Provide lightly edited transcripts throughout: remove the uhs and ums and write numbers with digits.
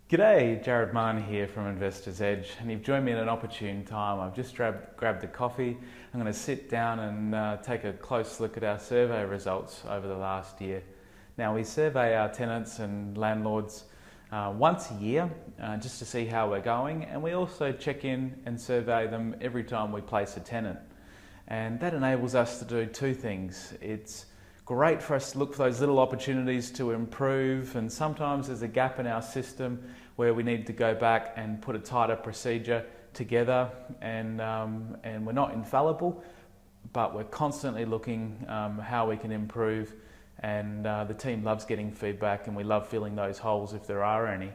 G'day, Jarrad Mahon here from Investor's Edge, and you've joined me at an opportune time. I've just grabbed a coffee. I'm going to sit down and take a close look at our survey results over the last year. Now, we survey our tenants and landlords once a year just to see how we're going, and we also check in and survey them every time we place a tenant. And that enables us to do two things. It's great for us to look for those little opportunities to improve, and sometimes there's a gap in our system where we need to go back and put a tighter procedure together, and we're not infallible, but we're constantly looking how we can improve, and the team loves getting feedback, and we love filling those holes if there are any.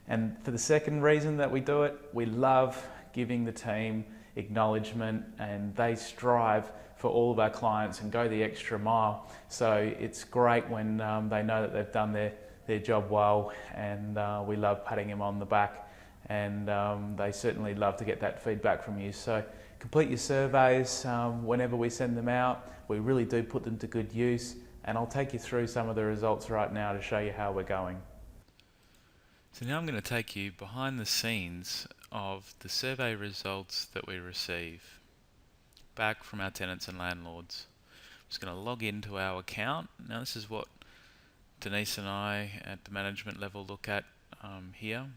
And for the second reason that we do it, we love giving the team acknowledgement, and they strive for all of our clients and go the extra mile. So it's great when they know that they've done their job well, and we love patting them on the back, and they certainly love to get that feedback from you. So complete your surveys whenever we send them out. We really do put them to good use, and I'll take you through some of the results right now to show you how we're going. So now I'm going to take you behind the scenes of the survey results that we receive back from our tenants and landlords. I'm just going to log into our account. Now this is what Denise and I at the management level look at here.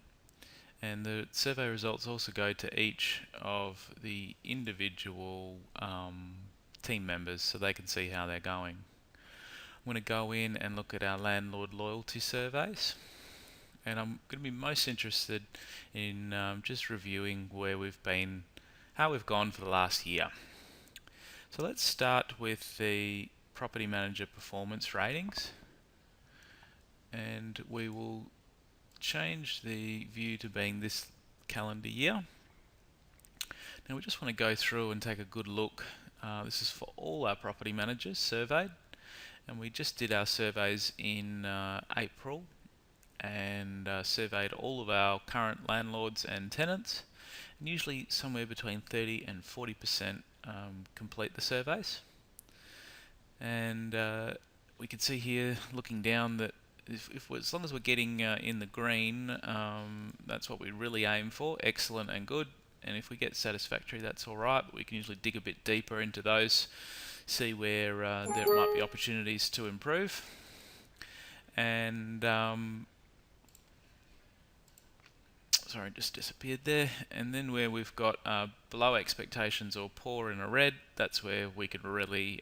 And the survey results also go to each of the individual team members so they can see how they're going. I'm going to go in and look at our landlord loyalty surveys. And I'm going to be most interested in just reviewing where we've been, how we've gone for the last year. So let's start with the property manager performance ratings, and we will change the view to being this calendar year. Now we just want to go through and take a good look. This is for all our property managers surveyed, and we just did our surveys in April, and surveyed all of our current landlords and tenants, and usually somewhere between 30 and 40% complete the surveys. And we can see here, looking down, that as long as we're getting in the green, that's what we really aim for, excellent and good. And if we get satisfactory, that's alright, but we can usually dig a bit deeper into those, see where there might be opportunities to improve. And sorry, it just disappeared there. And then where we've got below expectations or poor in a red, that's where we could really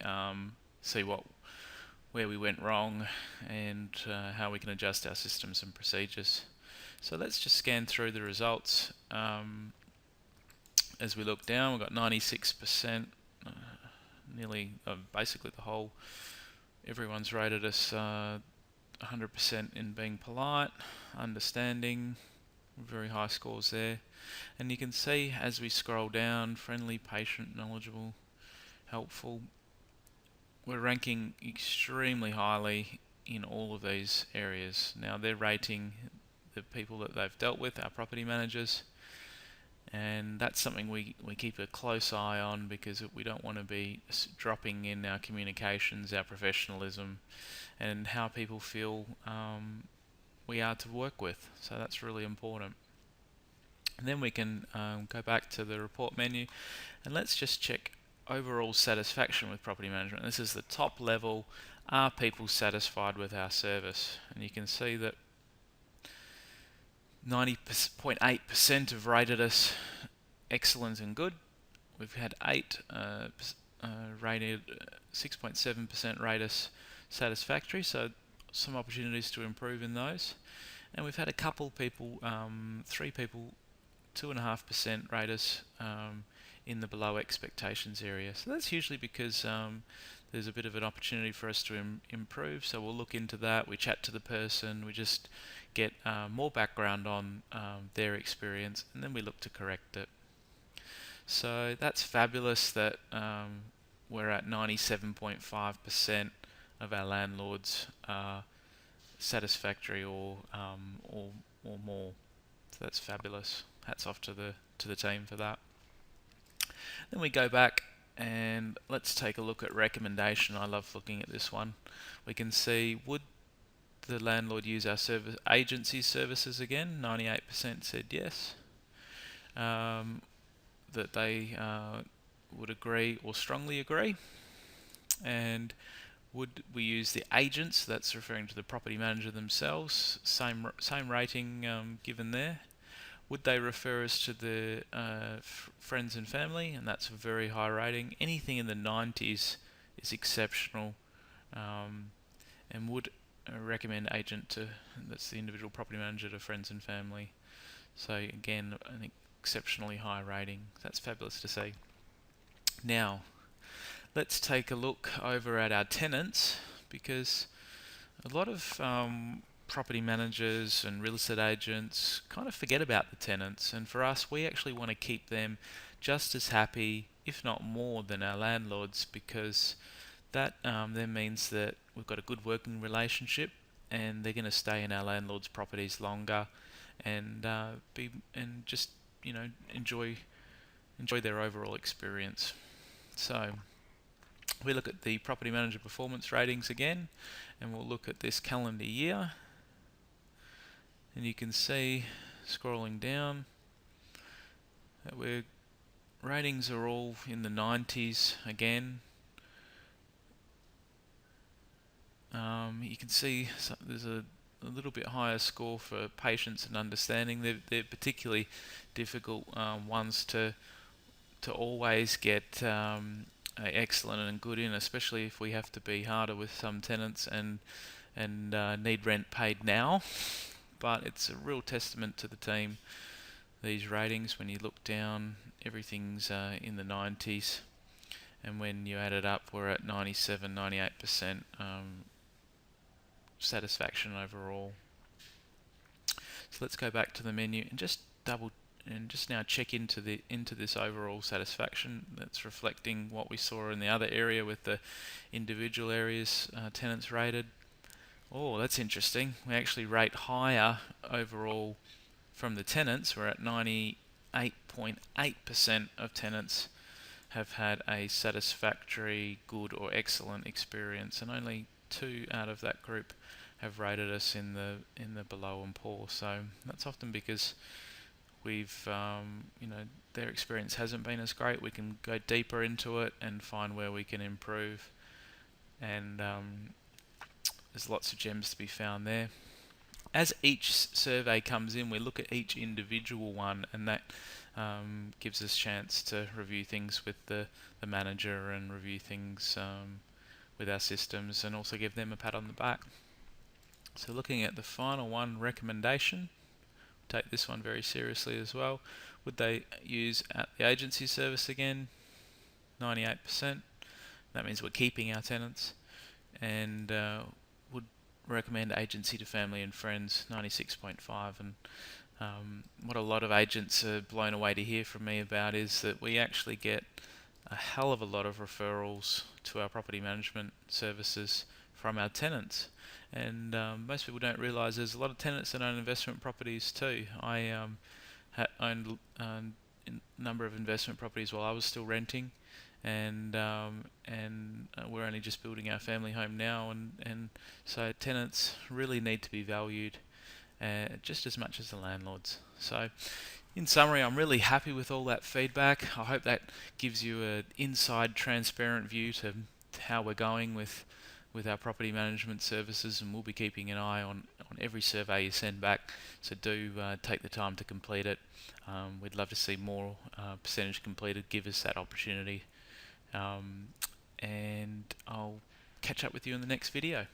see where we went wrong, and how we can adjust our systems and procedures. So let's just scan through the results. As we look down, we've got 96%, nearly basically the whole, everyone's rated us 100% in being polite, understanding, very high scores there. And you can see as we scroll down, friendly, patient, knowledgeable, helpful, we're ranking extremely highly in all of these areas. Now they're rating the people that they've dealt with, our property managers, and that's something we keep a close eye on, because we don't want to be dropping in our communications, our professionalism, and how people feel we are to work with. So that's really important. And then we can go back to the report menu, and let's just check overall satisfaction with property management. This is the top level. Are people satisfied with our service? And you can see that 90.8% have rated us excellent and good. We've had 6.7% rate us satisfactory, so some opportunities to improve in those. And we've had a couple people, 3 people, 2.5% rate us in the below expectations area. So that's usually because there's a bit of an opportunity for us to improve, so we'll look into that. We chat to the person, we just get more background on their experience, and then we look to correct it. So that's fabulous that we're at 97.5% of our landlords are satisfactory or more. So that's fabulous. Hats off to the team for that. Then we go back and let's take a look at recommendation. I love looking at this one. We can see, would the landlord use our agency services again? 98% said yes. That they would agree or strongly agree. And would we use the agents? That's referring to the property manager themselves. Same rating given there. Would they refer us to the friends and family? And that's a very high rating. Anything in the 90s is exceptional. And would recommend agent to, that's the individual property manager, to friends and family. So again, an exceptionally high rating. That's fabulous to see. Now, let's take a look over at our tenants, because a lot of property managers and real estate agents kind of forget about the tenants, and for us, we actually want to keep them just as happy, if not more, than our landlords, because that then means that we've got a good working relationship, and they're going to stay in our landlords' properties longer, and just enjoy their overall experience. So we look at the property manager performance ratings again, and we'll look at this calendar year, and you can see, scrolling down, that ratings are all in the 90s again. You can see there's a little bit higher score for patience and understanding. They're particularly difficult ones to always get excellent and good in, especially if we have to be harder with some tenants and need rent paid now. But it's a real testament to the team, these ratings. When you look down, everything's in the 90s, and when you add it up, we're at 97-98% satisfaction overall. So let's go back to the menu and just now check into this overall satisfaction. That's reflecting what we saw in the other area with the individual areas tenants rated. Oh, that's interesting. We actually rate higher overall from the tenants. We're at 98.8% of tenants have had a satisfactory, good or excellent experience, and only 2 out of that group have rated us in the below and poor. So that's often because we've their experience hasn't been as great. We can go deeper into it and find where we can improve, and there's lots of gems to be found there. As each survey comes in, we look at each individual one, and that gives us a chance to review things with the manager and review things with our systems, and also give them a pat on the back. So looking at the final one, recommendation, take this one very seriously as well. Would they use the agency service again? 98%. That means we're keeping our tenants. And would recommend agency to family and friends, 96.5. And what a lot of agents are blown away to hear from me about is that we actually get a hell of a lot of referrals to our property management services from our tenants. And most people don't realise there's a lot of tenants that own investment properties too. I owned a number of investment properties while I was still renting, and we're only just building our family home now, and so tenants really need to be valued just as much as the landlords. So in summary, I'm really happy with all that feedback. I hope that gives you an inside, transparent view to how we're going with our property management services, and we'll be keeping an eye on every survey you send back, so do take the time to complete it. We'd love to see more percentage completed. Give us that opportunity, and I'll catch up with you in the next video.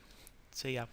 See ya.